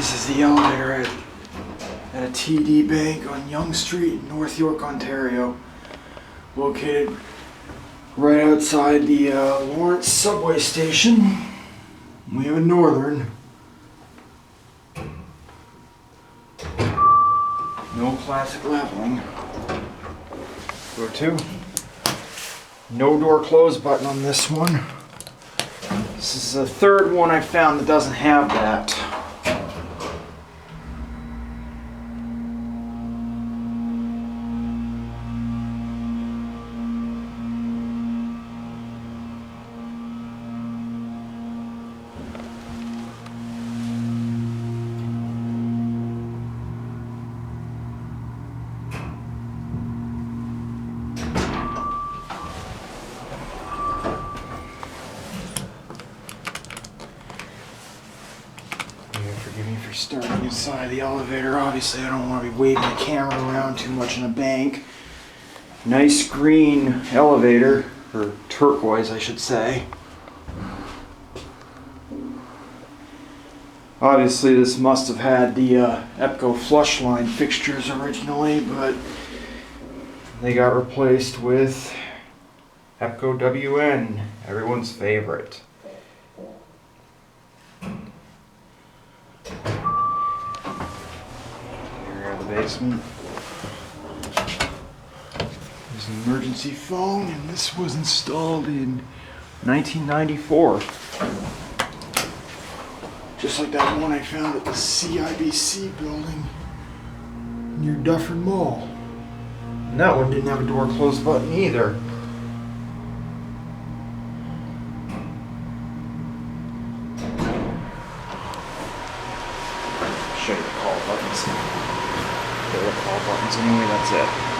This is the elevator at a TD Bank on Yonge Street in North York, Ontario. Located right outside the Lawrence subway station. We have a Northern. No classic leveling. Door 2. No door close button on this one. This is the third one I found that doesn't have that. Forgive me for starting inside the elevator. Obviously, I don't want to be waving the camera around too much in a bank. Nice green elevator, or turquoise, I should say. Obviously, this must have had the EPCO FlushLine fixtures originally, but they got replaced with EPCO WN, everyone's favorite. Basement. There's an emergency phone, and this was installed in 1994. Just like that one I found at the CIBC building near Dufferin Mall. And that one didn't have a door close button either. Show you the call buttons. There are call buttons anyway, that's it.